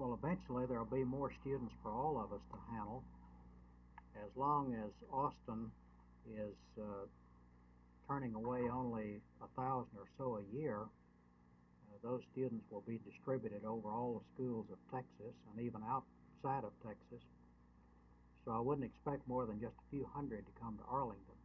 Well, eventually there will be more students for all of us to handle. As long as Austin is turning away only 1,000 or so a year, those students will be distributed over all the schools of Texas and even outside of Texas. So I wouldn't expect more than just a few hundred to come to Arlington.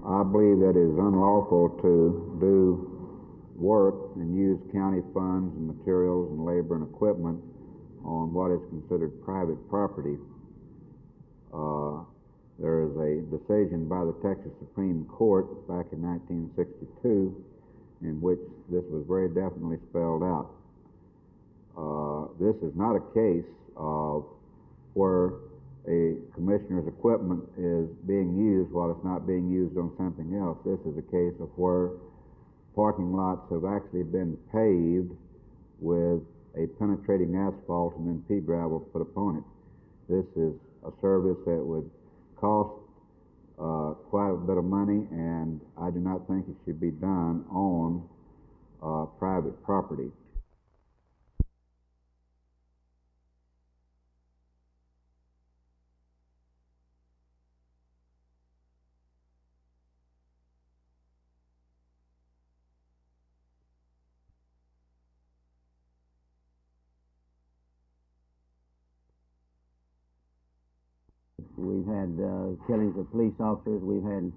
I believe that it is unlawful to do work and use county funds and materials and labor and equipment on what is considered private property. There is a decision by the Texas Supreme Court back in 1962 in which this was very definitely spelled out. This is not a case of where a commissioner's equipment is being used while it's not being used on something else. This is a case of where parking lots have actually been paved with a penetrating asphalt and then pea gravel put upon it. This is a service that would cost quite a bit of money, and I do not think it should be done on private property. We've had killings of police officers. We've had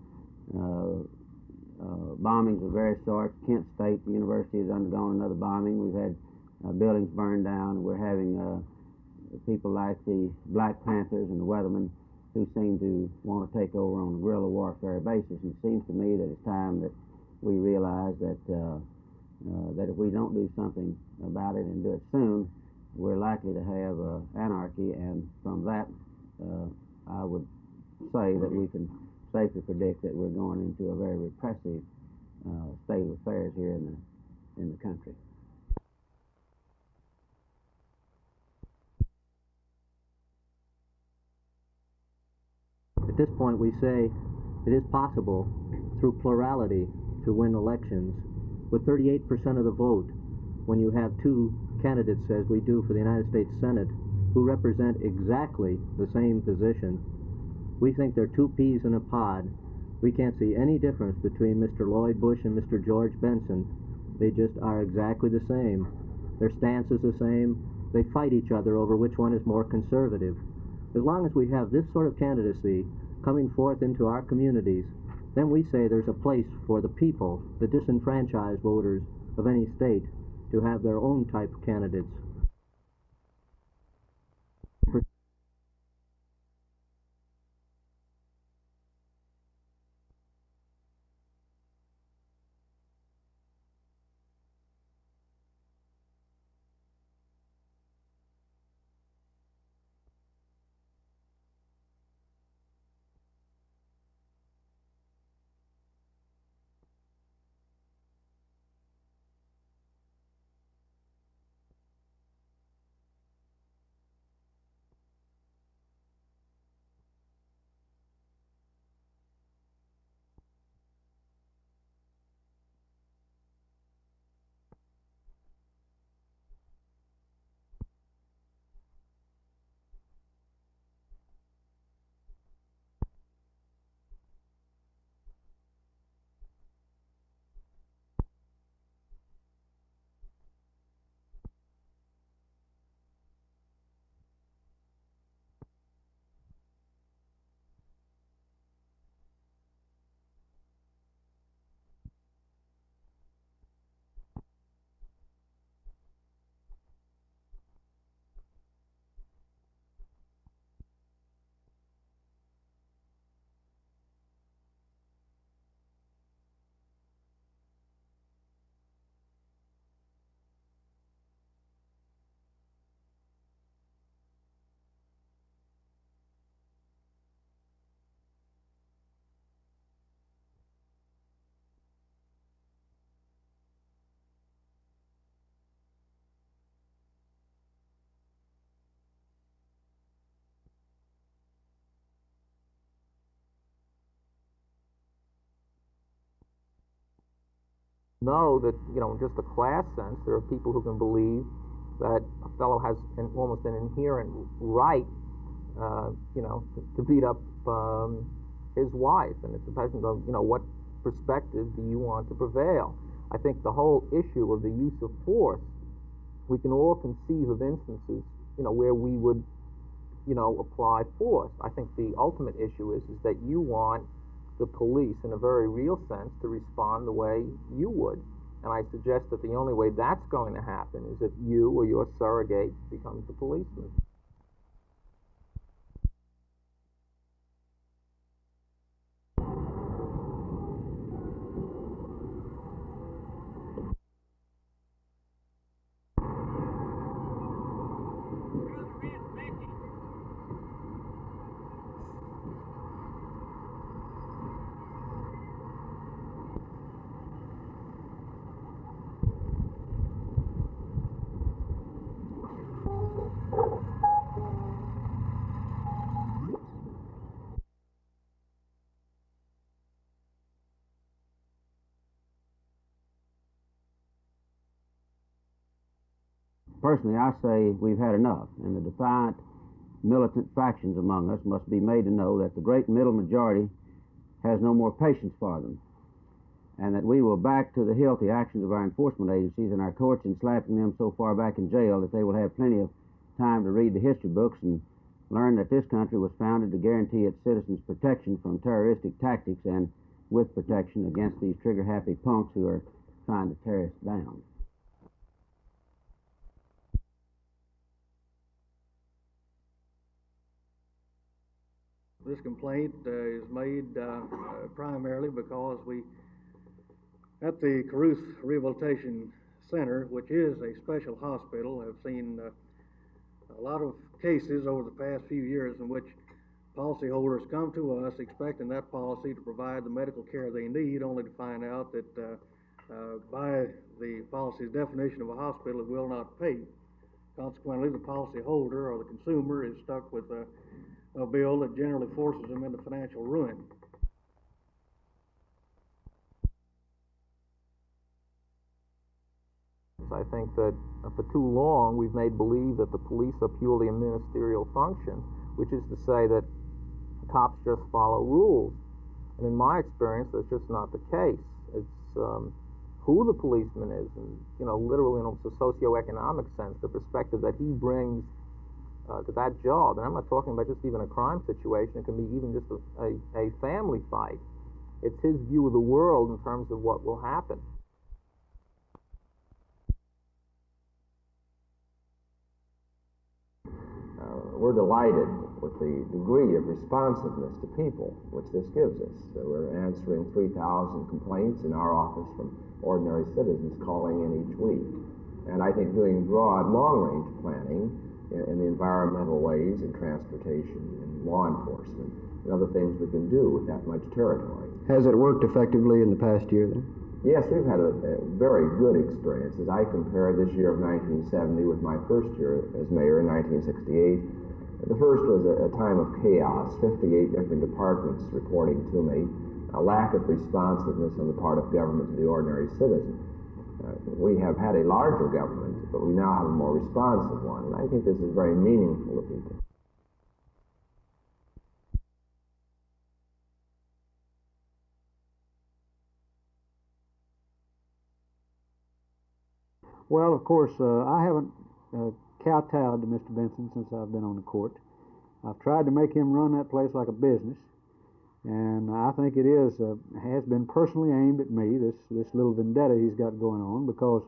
bombings of various sorts. Kent State University has undergone another bombing. We've had buildings burned down. We're having people like the Black Panthers and the Weathermen who seem to want to take over on a guerrilla warfare basis. And it seems to me that it's time that we realize that that if we don't do something about it and do it soon, we're likely to have anarchy. And from that, I would say that we can safely predict that we're going into a very repressive state of affairs here in the country. At this point, we say it is possible through plurality to win elections with 38% of the vote when you have two candidates, as we do for the United States Senate, who represent exactly the same position. We think they're two peas in a pod. We can't see any difference between Mr. Lloyd Bush and Mr. George Benson. They just are exactly the same. Their stance is the same. They fight each other over which one is more conservative. As long as we have this sort of candidacy coming forth into our communities, then we say there's a place for the people, the disenfranchised voters of any state, to have their own type of candidates. Know that, in just a class sense, there are people who can believe that a fellow has almost an inherent right, to beat up his wife, and it depends on, what perspective do you want to prevail. I think the whole issue of the use of force, we can all conceive of instances, where we would, apply force. I think the ultimate issue is that you want the police, in a very real sense, to respond the way you would. And I suggest that the only way that's going to happen is if you or your surrogate becomes the policeman. Personally, I say we've had enough, and the defiant, militant factions among us must be made to know that the great middle majority has no more patience for them, and that we will back to the hilt the actions of our enforcement agencies and our courts in slapping them so far back in jail that they will have plenty of time to read the history books and learn that this country was founded to guarantee its citizens protection from terroristic tactics and with protection against these trigger-happy punks who are trying to tear us down. This complaint is made primarily because we, at the Caruth Rehabilitation Center, which is a special hospital, have seen a lot of cases over the past few years in which policyholders come to us expecting that policy to provide the medical care they need, only to find out that by the policy's definition of a hospital, it will not pay. Consequently, the policyholder or the consumer is stuck with a bill that generally forces them into financial ruin. I think that for too long we've made believe that the police are purely a ministerial function, which is to say that cops just follow rules. And in my experience, that's just not the case. It's who the policeman is, and literally in a socioeconomic sense, the perspective that he brings to that job. And I'm not talking about just even a crime situation. It can be even just a family fight. It's his view of the world in terms of what will happen. We're delighted with the degree of responsiveness to people which this gives us. We're answering 3,000 complaints in our office from ordinary citizens calling in each week. And I think doing broad, long-range planning in the environmental ways, in transportation, in law enforcement, and other things we can do with that much territory. Has it worked effectively in the past year, then? Yes, we've had a very good experience. As I compare this year of 1970 with my first year as mayor in 1968, the first was a time of chaos, 58 different departments reporting to me, a lack of responsiveness on the part of government to the ordinary citizen. We have had a larger government, but we now have a more responsive one, and I think this is very meaningful to people. Well, of course, I haven't kowtowed to Mr. Benson since I've been on the court. I've tried to make him run that place like a business, and I think it has been personally aimed at me, this little vendetta he's got going on, because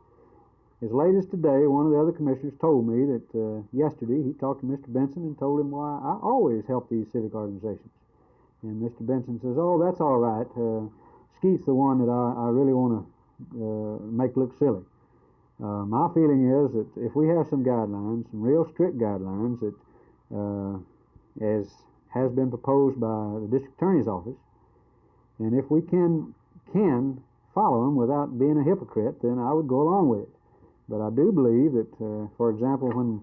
as late as today, one of the other commissioners told me that yesterday he talked to Mr. Benson and told him why I always help these civic organizations. And Mr. Benson says, "Oh, that's all right. Skeet's the one that I really want to make look silly." My feeling is that if we have some guidelines, some real strict guidelines that, as has been proposed by the district attorney's office, and if we can follow them without being a hypocrite, then I would go along with it. But I do believe that, for example, when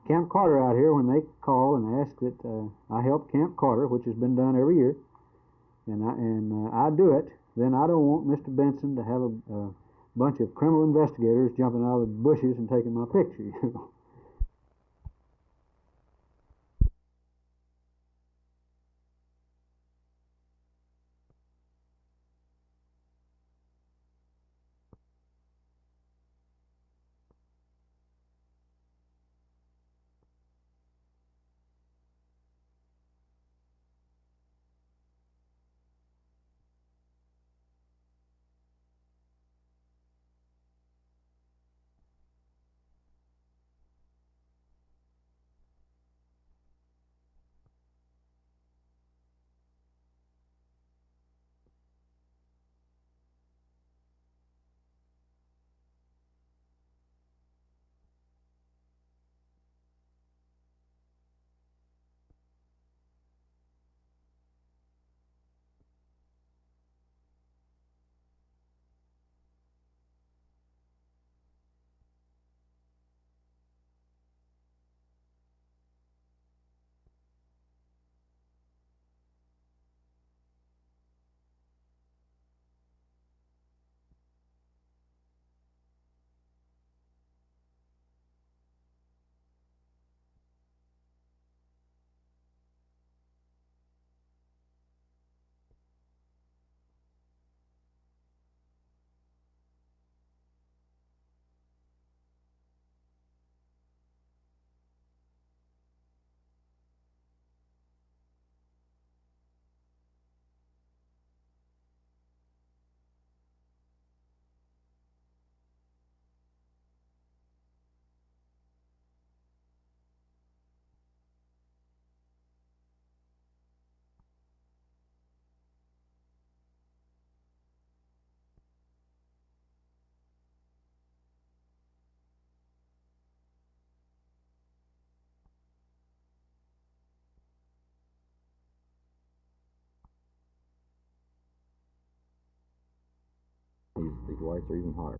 Camp Carter out here, when they call and ask that I help Camp Carter, which has been done every year, and I do it, then I don't want Mr. Benson to have a bunch of criminal investigators jumping out of the bushes and taking my picture, you know. These lights are even hotter.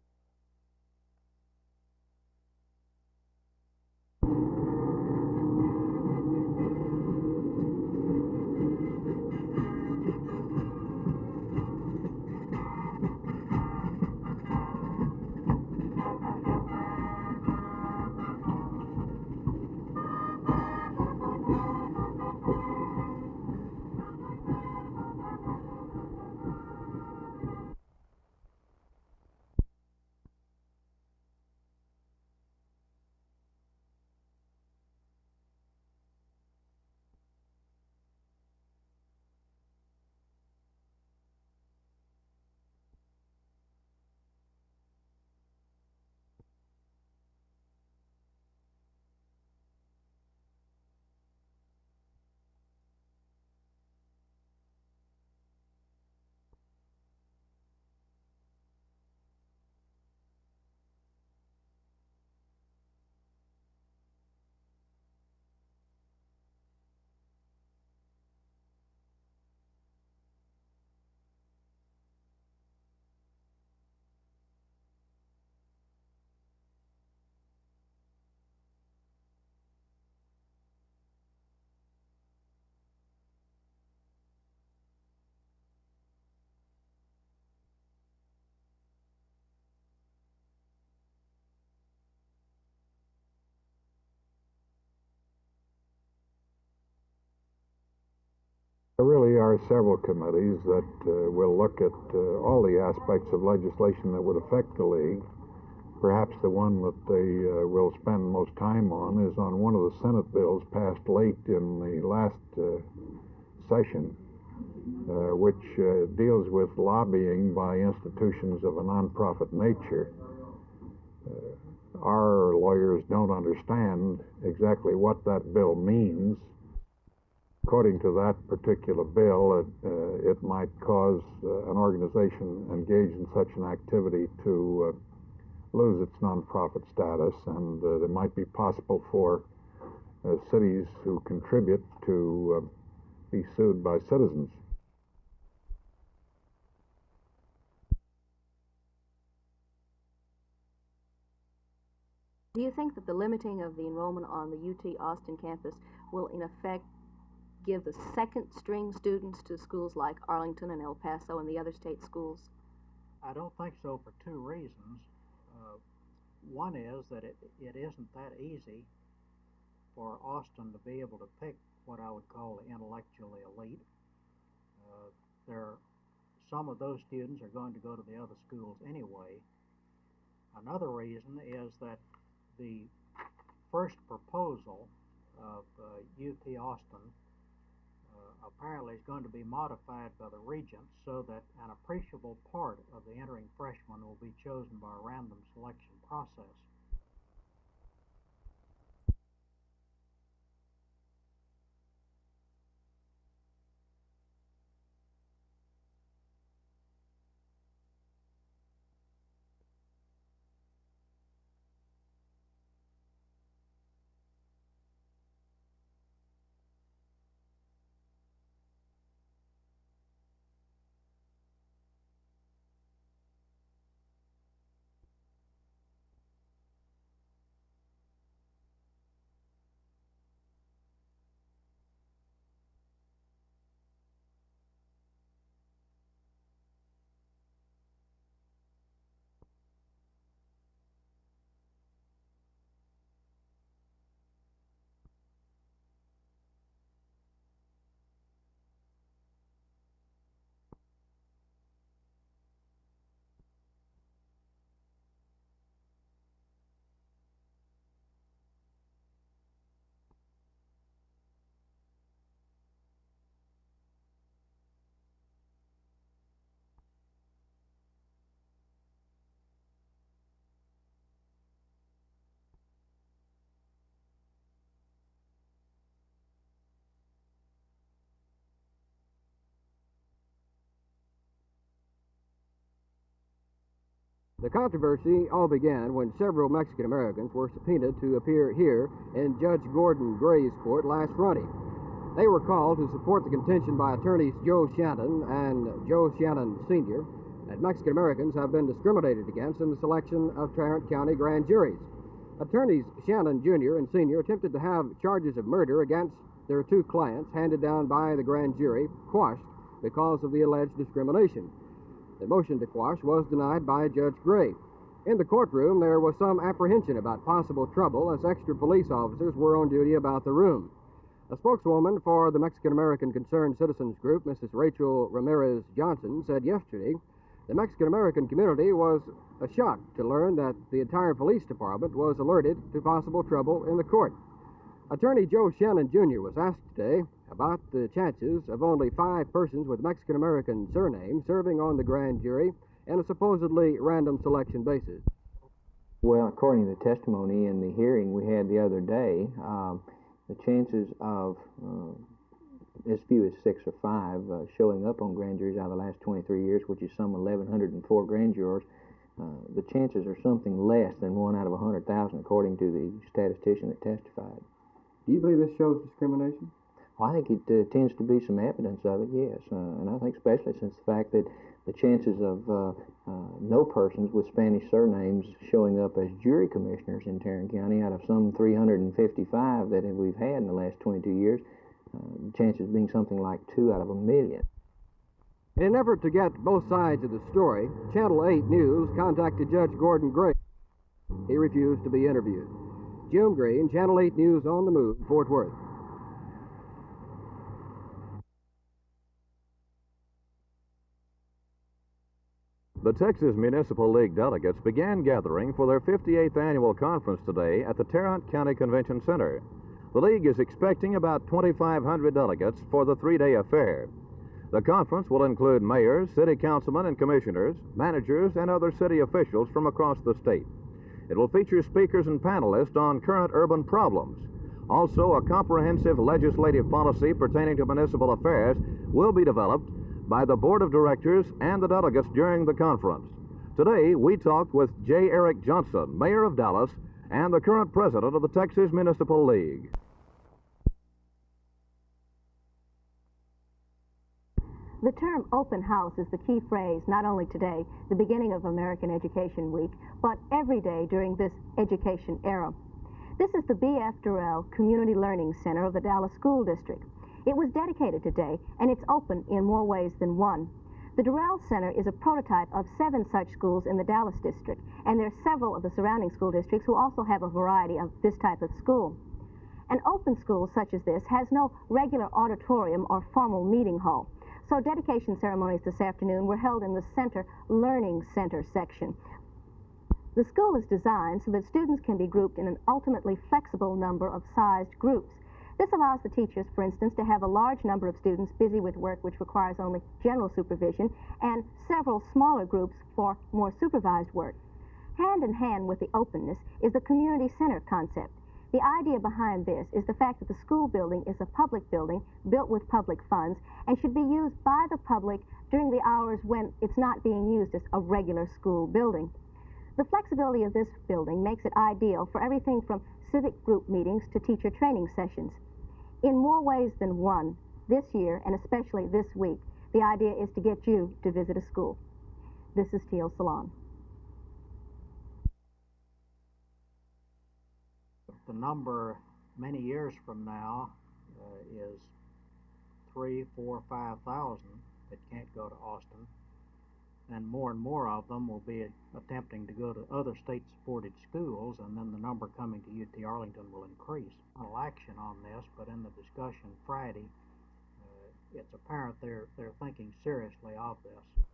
are several committees that will look at all the aspects of legislation that would affect the league. Perhaps the one that they will spend most time on is on one of the Senate bills passed late in the last session, which deals with lobbying by institutions of a nonprofit nature. Our lawyers don't understand exactly what that bill means. According to that particular bill, it might cause an organization engaged in such an activity to lose its nonprofit status, and it might be possible for cities who contribute to be sued by citizens. Do you think that the limiting of the enrollment on the UT Austin campus will in effect give the second string students to schools like Arlington and El Paso and the other state schools? I don't think so for two reasons. One is that it isn't that easy for Austin to be able to pick what I would call the intellectually elite. Some of those students are going to go to the other schools anyway. Another reason is that the first proposal of UT Austin apparently is going to be modified by the regents so that an appreciable part of the entering freshmen will be chosen by a random selection process. The controversy all began when several Mexican Americans were subpoenaed to appear here in Judge Gordon Gray's court last Friday. They were called to support the contention by attorneys Joe Shannon and Joe Shannon Sr. that Mexican Americans have been discriminated against in the selection of Tarrant County grand juries. Attorneys Shannon Jr. and Sr. attempted to have charges of murder against their two clients handed down by the grand jury quashed because of the alleged discrimination. The motion to quash was denied by Judge Gray. In the courtroom, there was some apprehension about possible trouble as extra police officers were on duty about the room. A spokeswoman for the Mexican American Concerned Citizens Group, Mrs. Rachel Ramirez Johnson, said yesterday the Mexican American community was shocked to learn that the entire police department was alerted to possible trouble in the court. Attorney Joe Shannon Jr. was asked today about the chances of only 5 persons with Mexican-American surnames serving on the grand jury on a supposedly random selection basis. Well, according to the testimony in the hearing we had the other day, the chances of as few as 6 or 5 showing up on grand juries out of the last 23 years, which is some 1,104 grand jurors, the chances are something less than 1 out of 100,000, according to the statistician that testified. Do you believe this shows discrimination? Well, I think it tends to be some evidence of it, yes. And I think especially since the fact that the chances of no persons with Spanish surnames showing up as jury commissioners in Tarrant County out of some 355 that we've had in the last 22 years, the chances being something like 2 out of 1,000,000. In an effort to get both sides of the story, Channel 8 News contacted Judge Gordon Gray. He refused to be interviewed. Jim Green, Channel 8 News on the Move, Fort Worth. The Texas Municipal League delegates began gathering for their 58th annual conference today at the Tarrant County Convention Center. The League is expecting about 2,500 delegates for the three-day affair. The conference will include mayors, city councilmen and commissioners, managers, and other city officials from across the state. It will feature speakers and panelists on current urban problems. Also, a comprehensive legislative policy pertaining to municipal affairs will be developed by the Board of Directors and the delegates during the conference. Today, we talked with J. Eric Johnson, Mayor of Dallas, and the current president of the Texas Municipal League. The term open house is the key phrase not only today, the beginning of American Education Week, but every day during this education era. This is the B.F. Durrell Community Learning Center of the Dallas School District. It was dedicated today, and it's open in more ways than one. The Durrell Center is a prototype of 7 such schools in the Dallas district, and there are several of the surrounding school districts who also have a variety of this type of school. An open school such as this has no regular auditorium or formal meeting hall, so dedication ceremonies this afternoon were held in the Center Learning Center section. The school is designed so that students can be grouped in an ultimately flexible number of sized groups. This allows the teachers, for instance, to have a large number of students busy with work which requires only general supervision and several smaller groups for more supervised work. Hand in hand with the openness is the community center concept. The idea behind this is the fact that the school building is a public building built with public funds and should be used by the public during the hours when it's not being used as a regular school building. The flexibility of this building makes it ideal for everything from civic group meetings to teacher training sessions. In more ways than one, this year, and especially this week, the idea is to get you to visit a school. This is Teal Salon. The number many years from now is 3,000, 4,000, 5,000 that can't go to Austin, and more of them will be attempting to go to other state-supported schools, and then the number coming to UT Arlington will increase. No action on this, but in the discussion Friday, it's apparent they're thinking seriously of this.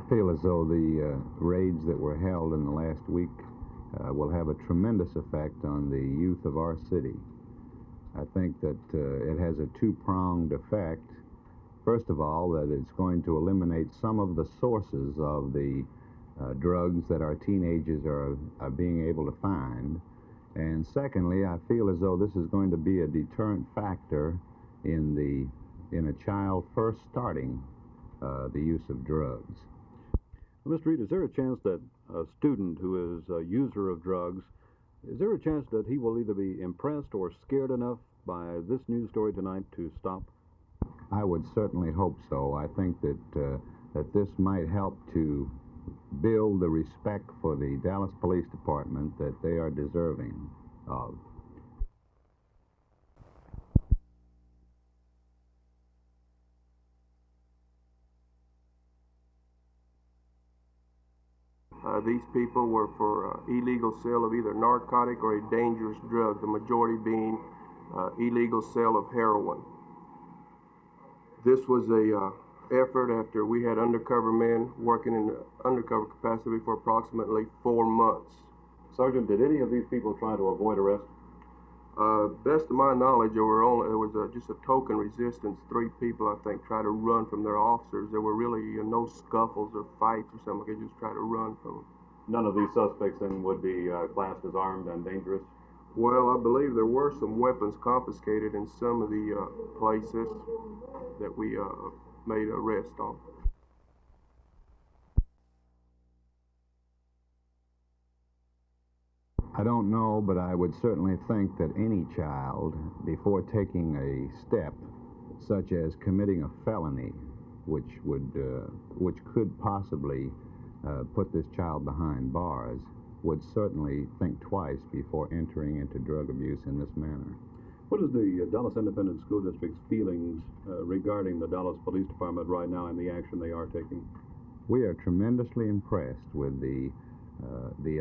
I feel as though the raids that were held in the last week will have a tremendous effect on the youth of our city. I think that it has a two-pronged effect. First of all, that it's going to eliminate some of the sources of the drugs that our teenagers are being able to find. And secondly, I feel as though this is going to be a deterrent factor in a child first starting the use of drugs. Mr. Reed, is there a chance that a student who is a user of drugs, is there a chance that he will either be impressed or scared enough by this news story tonight to stop? I would certainly hope so. I think that this might help to build the respect for the Dallas Police Department that they are deserving of. These people were for illegal sale of either narcotic or a dangerous drug, the majority being illegal sale of heroin. This was a effort after we had undercover men working in the undercover capacity for approximately 4 months. Sergeant, did any of these people try to avoid arrest? Best of my knowledge, there was just a token resistance. 3 people, I think, tried to run from their officers. There were really no scuffles or fights or something. They just tried to run from them. None of these suspects then would be classed as armed and dangerous? Well, I believe there were some weapons confiscated in some of the places that we made arrests on. I don't know, but I would certainly think that any child, before taking a step such as committing a felony, which could possibly put this child behind bars, would certainly think twice before entering into drug abuse in this manner. What is the Dallas Independent School District's feelings regarding the Dallas Police Department right now and the action they are taking? We are tremendously impressed with the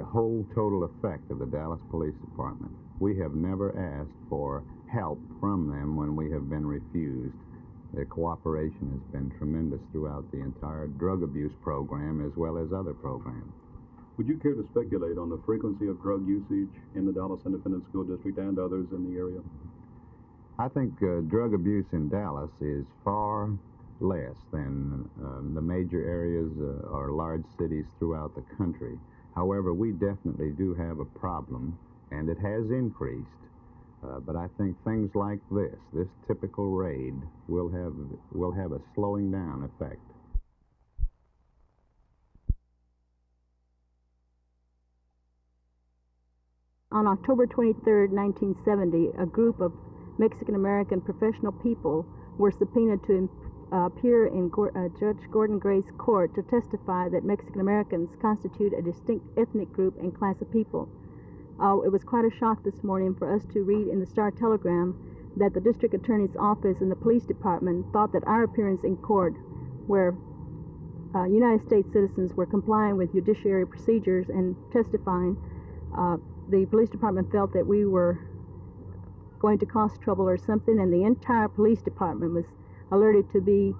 whole total effect of the Dallas Police Department. We have never asked for help from them when we have been refused. Their cooperation has been tremendous throughout the entire drug abuse program as well as other programs. Would you care to speculate on the frequency of drug usage in the Dallas Independent School District and others in the area? I think drug abuse in Dallas is far less than the major areas or large cities throughout the country. However, we definitely do have a problem, and it has increased. But I think things like this typical raid, will have a slowing down effect. On October 23, 1970, a group of Mexican-American professional people were subpoenaed to appear in Judge Gordon Gray's court to testify that Mexican-Americans constitute a distinct ethnic group and class of people. It was quite a shock this morning for us to read in the Star-Telegram that the district attorney's office and the police department thought that our appearance in court, where United States citizens were complying with judiciary procedures and testifying, the police department felt that we were going to cause trouble or something, and the entire police department was alerted to be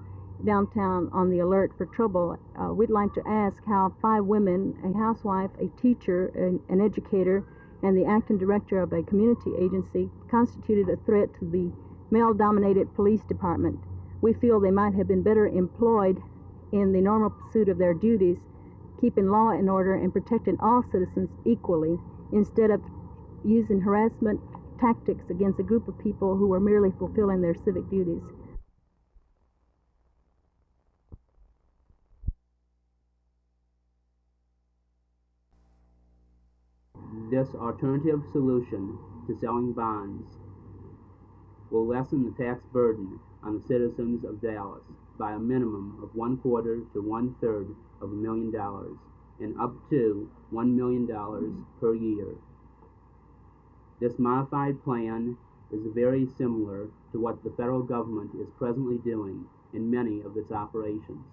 downtown on the alert for trouble. We'd like to ask how 5 women, a housewife, a teacher, an educator, and the acting director of a community agency constituted a threat to the male-dominated police department. We feel they might have been better employed in the normal pursuit of their duties, keeping law and order and protecting all citizens equally, instead of using harassment tactics against a group of people who were merely fulfilling their civic duties. This alternative solution to selling bonds will lessen the tax burden on the citizens of Dallas by a minimum of $1/4 to 1/3 of $1 million and up to $1 million per year. This modified plan is very similar to what the federal government is presently doing in many of its operations.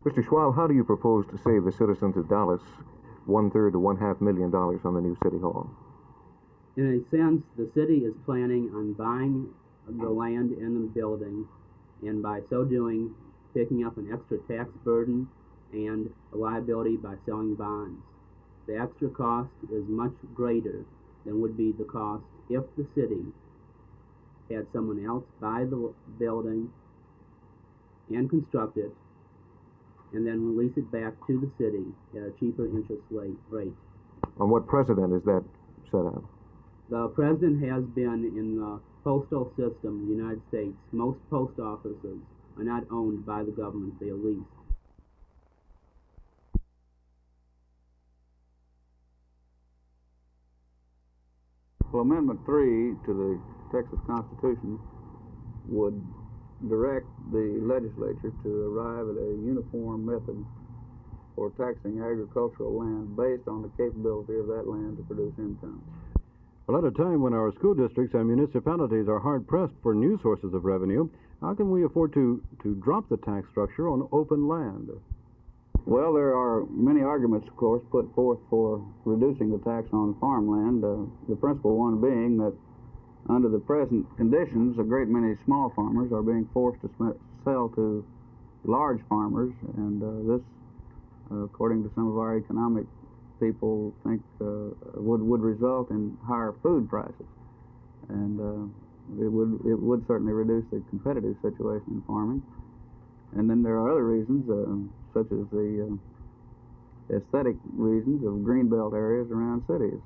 Mr. Schwab, how do you propose to save the citizens of Dallas $1/3 to $1/2 million on the new city hall? In a sense, the city is planning on buying the land and the building, and by so doing, picking up an extra tax burden and a liability by selling bonds. The extra cost is much greater than would be the cost if the city had someone else buy the building and construct it, and then release it back to the city at a cheaper interest rate. On what precedent is that set out? The president has been in the postal system in the United States. Most post offices are not owned by the government, they are leased. Well, Amendment 3 to the Texas Constitution would direct the legislature to arrive at a uniform method for taxing agricultural land based on the capability of that land to produce income. Well, at a time when our school districts and municipalities are hard-pressed for new sources of revenue, how can we afford to drop the tax structure on open land? Well, there are many arguments, of course, put forth for reducing the tax on farmland, the principal one being that under the present conditions, a great many small farmers are being forced to sell to large farmers, and this, according to some of our economic people, think would result in higher food prices, and it would certainly reduce the competitive situation in farming. And then there are other reasons, such as the aesthetic reasons of greenbelt areas around cities.